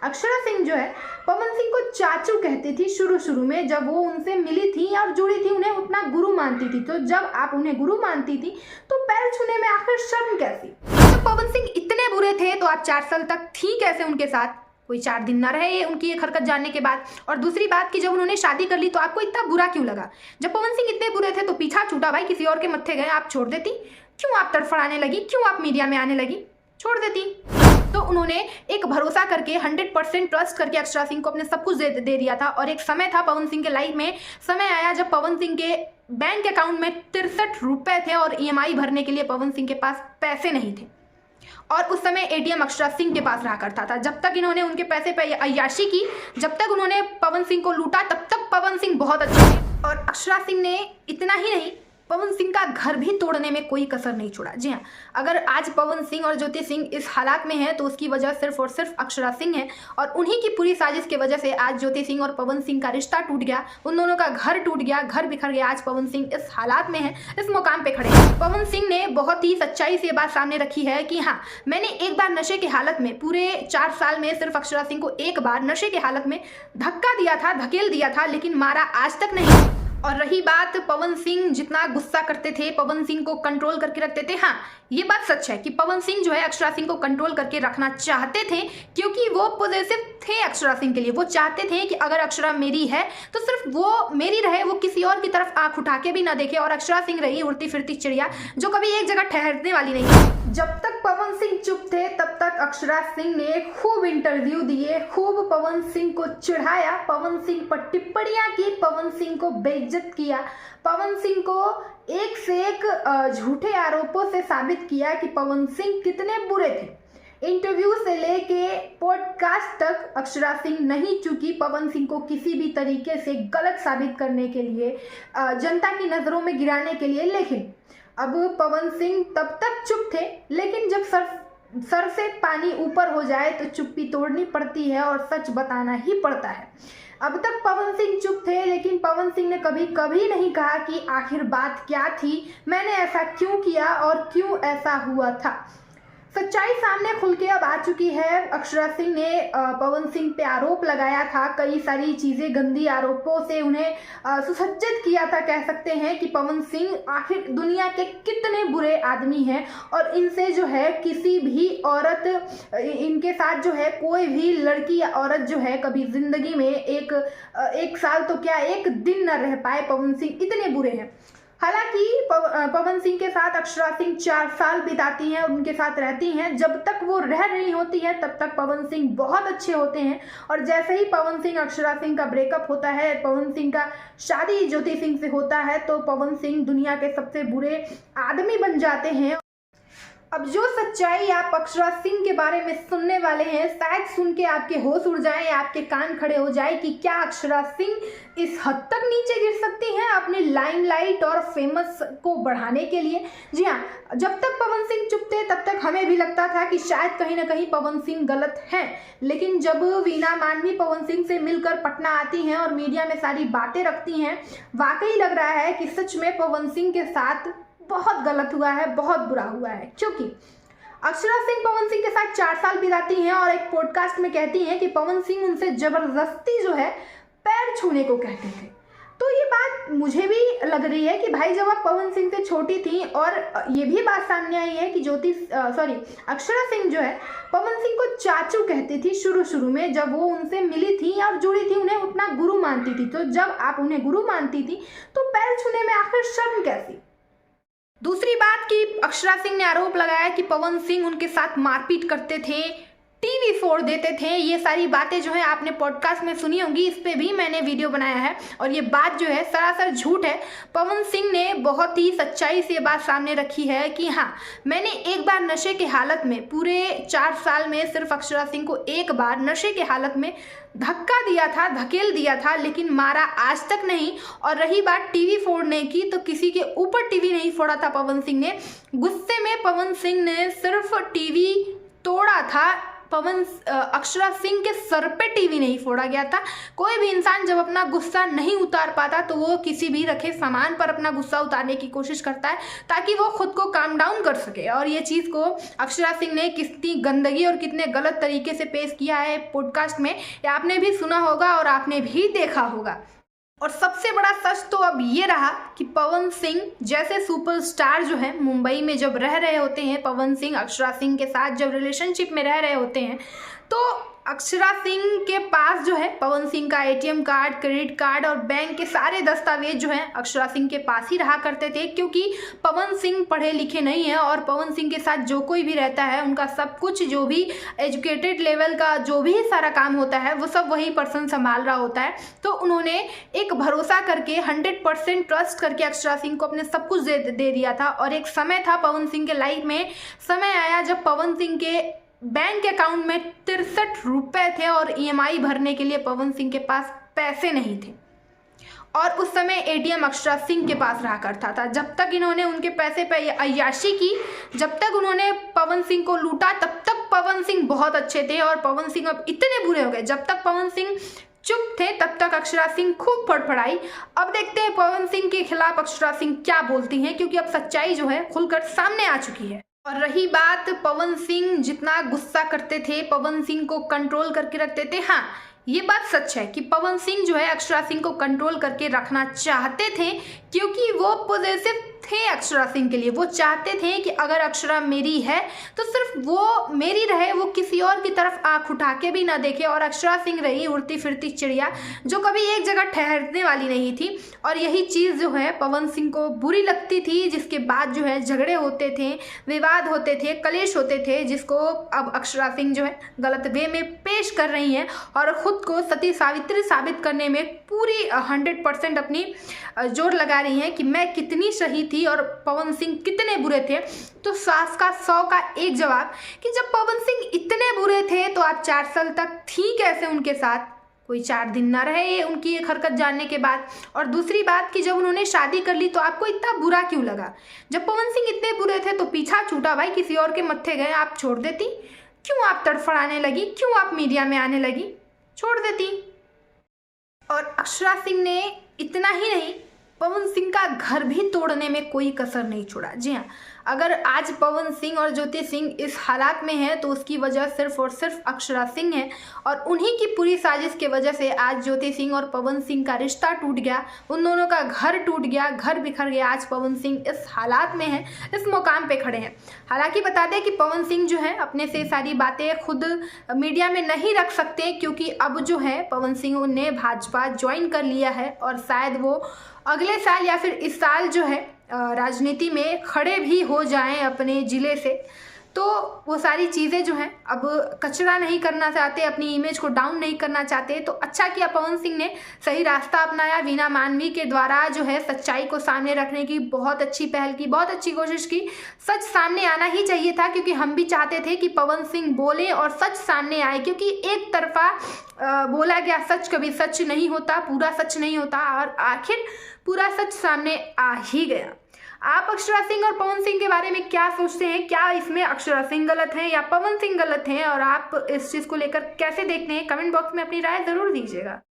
अक्षरा सिंह जो है पवन सिंह को चाचू कहती थी शुरू में, जब वो उनसे मिली थी और जुड़ी थी, उन्हें उतना गुरु मानती थी। तो जब आप उन्हें गुरु मानती थी तो पैर छूने में आखिर शर्म कैसी? जब पवन सिंह इतने बुरे थे तो आप 4 साल तक थी कैसे उनके साथ? कोई 4 दिन ना रहे उनकी एक हरकत जानने के बाद। और दूसरी बात कि जब उन्होंने शादी कर ली तो आपको इतना बुरा क्यों लगा? जब पवन सिंह इतने बुरे थे तो पीछा छूटा भाई, किसी और के मत्थे गए, आप छोड़ देती? क्यों आप तड़फड़ाने लगी? क्यों आप मीडिया में आने लगी? छोड़ देती। तो उन्होंने एक भरोसा करके 100% ट्रस्ट करके अक्षरा सिंह को अपने सब कुछ दे दिया था। और एक समय था पवन सिंह के लाइफ में, समय आया जब पवन सिंह के बैंक अकाउंट में 63 रुपए थे और EMI भरने के लिए पवन सिंह के पास पैसे नहीं थे। और उस समय ATM अक्षरा सिंह के पास रहा करता था। जब तक इन्होंने उनके पैसे पे अय्याशी की, जब तक उन्होंने पवन सिंह को लूटा, तब तक पवन सिंह बहुत अच्छे थे। और अक्षरा सिंह ने इतना ही नहीं, पवन सिंह का घर भी तोड़ने में कोई कसर नहीं छोड़ा। जी हाँ, अगर आज पवन सिंह और ज्योति सिंह इस हालात में है तो उसकी वजह सिर्फ और सिर्फ अक्षरा सिंह है। और उन्हीं की पूरी साजिश की वजह से आज ज्योति सिंह और पवन सिंह का रिश्ता टूट गया, उन दोनों का घर टूट गया, घर बिखर गया। आज पवन सिंह इस हालात में है, इस मुकाम पे खड़े हैं। पवन सिंह ने बहुत ही सच्चाई से बात सामने रखी है कि हाँ, मैंने एक बार नशे की हालत में, पूरे 4 साल में सिर्फ अक्षरा सिंह को एक बार नशे की हालत में धक्का दिया था, धकेल दिया था, लेकिन मारा आज तक नहीं। और रही बात पवन सिंह जितना गुस्सा करते थे, पवन सिंह को कंट्रोल करके रखते थे, हाँ ये बात सच है कि पवन सिंह जो है अक्षरा सिंह को कंट्रोल करके रखना चाहते थे, क्योंकि वो पॉजिटिव थे अक्षरा सिंह के लिए। वो चाहते थे कि अगर अक्षरा मेरी है तो सिर्फ वो मेरी रहे, वो किसी और की तरफ आंख उठा के भी ना देखे। और अक्षरा सिंह रही उड़ती फिरती चिड़िया जो कभी एक जगह ठहरने वाली नहीं है। जब तक पवन सिंह चुप थे तब तक अक्षरा सिंह ने खूब इंटरव्यू दिए, खूब पवन सिंह को चिढ़ाया, पवन सिंह पर टिप्पणियां की, पवन सिंह को बेइज्जत किया, पवन सिंह को एक से एक झूठे आरोपों से साबित किया कि पवन सिंह कितने बुरे थे। इंटरव्यू से लेके पॉडकास्ट तक अक्षरा सिंह नहीं चूकी पवन सिंह को किसी भी तरीके से गलत साबित करने के लिए, जनता की नज़रों में गिराने के लिए। लेकिन अब पवन सिंह तब तक चुप थे, लेकिन जब सर से पानी ऊपर हो जाए तो चुप्पी तोड़नी पड़ती है और सच बताना ही पड़ता है। अब तक पवन सिंह चुप थे, लेकिन पवन सिंह ने कभी नहीं कहा कि आखिर बात क्या थी, मैंने ऐसा क्यों किया और क्यों ऐसा हुआ था। सच्चाई सामने खुल के अब आ चुकी है। अक्षरा सिंह ने पवन सिंह पे आरोप लगाया था, कई सारी चीज़ें, गंदी आरोपों से उन्हें सुसज्जित किया था। कह सकते हैं कि पवन सिंह आखिर दुनिया के कितने बुरे आदमी हैं और इनसे जो है किसी भी औरत, इनके साथ जो है कोई भी लड़की या औरत जो है कभी जिंदगी में एक साल तो क्या एक दिन न रह पाए। पवन सिंह इतने बुरे हैं। हालांकि पवन सिंह के साथ अक्षरा सिंह 4 साल बिताती हैं और उनके साथ रहती हैं। जब तक वो रह रही होती हैं तब तक पवन सिंह बहुत अच्छे होते हैं, और जैसे ही पवन सिंह अक्षरा सिंह का ब्रेकअप होता है, पवन सिंह का शादी ज्योति सिंह से होता है, तो पवन सिंह दुनिया के सबसे बुरे आदमी बन जाते हैं। अब जो सच्चाई आप अक्षरा सिंह के बारे में सुनने वाले हैं, शायद सुन के आपके होश उड़ जाएं, आपके कान खड़े हो जाए कि क्या अक्षरा सिंह इस हद तक नीचे गिर सकती हैं अपनी लाइमलाइट और फेमस को बढ़ाने के लिए। जी हाँ, जब तक पवन सिंह चुप थे तब तक हमें भी लगता था कि शायद कहीं ना कहीं पवन सिंह गलत हैं, लेकिन जब वीना मानवी पवन सिंह से मिलकर पटना आती हैं और मीडिया में सारी बातें रखती हैं, वाकई लग रहा है कि सच में पवन सिंह के साथ बहुत गलत हुआ है, बहुत बुरा हुआ है। क्योंकि अक्षरा सिंह पवन सिंह के साथ 4 साल बिताती हैं और एक पॉडकास्ट में कहती हैं कि पवन सिंह उनसे जबरदस्ती जो है पैर छूने को कहते थे। तो ये बात मुझे भी लग रही है कि भाई जब आप पवन सिंह से छोटी थी, और ये भी बात सामने आई है कि अक्षरा सिंह जो है पवन सिंह को चाचू कहती थी शुरू में, जब वो उनसे मिली थी और जुड़ी थी, उन्हें उतना गुरु मानती थी। तो जब आप उन्हें गुरु मानती थी तो पैर छूने में आखिर शर्म कैसी? दूसरी बात कि अक्षरा सिंह ने आरोप लगाया कि पवन सिंह उनके साथ मारपीट करते थे, टीवी फोड़ देते थे। ये सारी बातें जो है आपने पॉडकास्ट में सुनी होंगी, इस पे भी मैंने वीडियो बनाया है, और ये बात जो है सरासर झूठ है। पवन सिंह ने बहुत ही सच्चाई से बात सामने रखी है कि हाँ, मैंने एक बार नशे के हालत में, पूरे 4 साल में सिर्फ अक्षरा सिंह को एक बार नशे के हालत में धक्का दिया था, धकेल दिया था, लेकिन मारा आज तक नहीं। और रही बात टीवी फोड़ने की, तो किसी के ऊपर टीवी नहीं फोड़ा था पवन सिंह ने। गुस्से में पवन सिंह ने सिर्फ टीवी तोड़ा था, अक्षरा सिंह के सर पे टीवी नहीं फोड़ा गया था। कोई भी इंसान जब अपना गुस्सा नहीं उतार पाता तो वो किसी भी रखे सामान पर अपना गुस्सा उतारने की कोशिश करता है ताकि वो खुद को काम डाउन कर सके। और ये चीज़ को अक्षरा सिंह ने कितनी गंदगी और कितने गलत तरीके से पेश किया है पॉडकास्ट में, ये आपने भी सुना होगा और आपने भी देखा होगा। और सबसे बड़ा सच तो अब ये रहा कि पवन सिंह जैसे सुपरस्टार जो है मुंबई में जब रह रहे होते हैं, पवन सिंह अक्षरा सिंह के साथ जब रिलेशनशिप में रह रहे होते हैं, तो अक्षरा सिंह के पास जो है पवन सिंह का एटीएम कार्ड, क्रेडिट कार्ड और बैंक के सारे दस्तावेज जो हैं अक्षरा सिंह के पास ही रहा करते थे, क्योंकि पवन सिंह पढ़े लिखे नहीं हैं और पवन सिंह के साथ जो कोई भी रहता है उनका सब कुछ, जो भी एजुकेटेड लेवल का जो भी सारा काम होता है वो सब वही पर्सन संभाल रहा होता है। तो उन्होंने एक भरोसा करके 100% ट्रस्ट करके अक्षरा सिंह को अपने सब कुछ दे दिया था। और एक समय था पवन सिंह के लाइफ में, समय आया जब पवन सिंह के बैंक अकाउंट में 63 रुपए थे और ईएमआई भरने के लिए पवन सिंह के पास पैसे नहीं थे। और उस समय एटीएम अक्षरा सिंह के पास रहा करता था। जब तक इन्होंने उनके पैसे पे अय्याशी की, जब तक उन्होंने पवन सिंह को लूटा, तब तक पवन सिंह बहुत अच्छे थे और पवन सिंह अब इतने बुरे हो गए। जब तक पवन सिंह चुप थे तब तक अक्षरा सिंह खूब फड़फड़ाई। अब देखते हैं पवन सिंह के खिलाफ अक्षरा सिंह क्या बोलती हैं, क्योंकि अब सच्चाई जो है खुलकर सामने आ चुकी है। और रही बात पवन सिंह जितना गुस्सा करते थे, पवन सिंह को कंट्रोल करके रखते थे, हाँ ये बात सच है कि पवन सिंह जो है अक्षरा सिंह को कंट्रोल करके रखना चाहते थे, क्योंकि वो पॉजिटिव थे अक्षरा सिंह के लिए। वो चाहते थे कि अगर अक्षरा मेरी है तो सिर्फ वो मेरी रहे, वो किसी और की तरफ आंख उठा के भी ना देखे। और अक्षरा सिंह रही उड़ती फिरती चिड़िया जो कभी एक जगह ठहरने वाली नहीं थी। और यही चीज़ जो है पवन सिंह को बुरी लगती थी, जिसके बाद जो है झगड़े होते थे, विवाद होते थे, कलेश होते थे, जिसको अब अक्षरा सिंह जो है गलत वे में पेश कर रही हैं और ख़ुद को सती सावित्री साबित करने में पूरी 100% अपनी जोर लगा रही हैं कि मैं कितनी सही थी और पवन सिंह कितने बुरे थे। तो 100 का 100 का एक जवाब कि जब पवन सिंह इतने बुरे थे तो आप 4 साल तक थी कैसे उनके साथ? कोई 4 दिन ना रहे उनकी एक हरकत जानने के बाद। और दूसरी बात कि जब उन्होंने शादी कर ली तो आपको इतना बुरा क्यों लगा? जब पवन सिंह इतने बुरे थे तो पीछा छूटा भाई, किसी और के मत्थे गए, आप छोड़ देती? क्यों आप तड़फड़ाने लगी? क्यों आप मीडिया में आने लगी? छोड़ देती। और अक्षरा सिंह ने इतना ही नहीं, पवन सिंह का घर भी तोड़ने में कोई कसर नहीं छोड़ा। जी हाँ, अगर आज पवन सिंह और ज्योति सिंह इस हालात में है तो उसकी वजह सिर्फ और सिर्फ अक्षरा सिंह है। और उन्हीं की पूरी साजिश की वजह से आज ज्योति सिंह और पवन सिंह का रिश्ता टूट गया, उन दोनों का घर टूट गया, घर बिखर गया। आज पवन सिंह इस हालात में है, इस मुकाम पे खड़े हैं। हालांकि बता दें कि पवन सिंह जो है अपने से सारी बातें खुद मीडिया में नहीं रख सकते, क्योंकि अब जो है पवन सिंह ने भाजपा ज्वाइन कर लिया है और शायद वो अगले साल या फिर इस साल जो है राजनीति में खड़े भी हो जाएं अपने ज़िले से। तो वो सारी चीज़ें जो हैं अब कचरा नहीं करना चाहते, अपनी इमेज को डाउन नहीं करना चाहते। तो अच्छा किया पवन सिंह ने सही रास्ता अपनाया, वीना मानवी के द्वारा जो है सच्चाई को सामने रखने की बहुत अच्छी पहल की, बहुत अच्छी कोशिश की। सच सामने आना ही चाहिए था, क्योंकि हम भी चाहते थे कि पवन सिंह बोले और सच सामने आए, क्योंकि एक तरफा बोला गया सच कभी सच नहीं होता, पूरा सच नहीं होता। और आखिर पूरा सच सामने आ ही गया। आप अक्षरा सिंह और पवन सिंह के बारे में क्या सोचते हैं? क्या इसमें अक्षरा सिंह गलत है या पवन सिंह गलत हैं? और आप इस चीज़ को लेकर कैसे देखते हैं? कमेंट बॉक्स में अपनी राय ज़रूर दीजिएगा।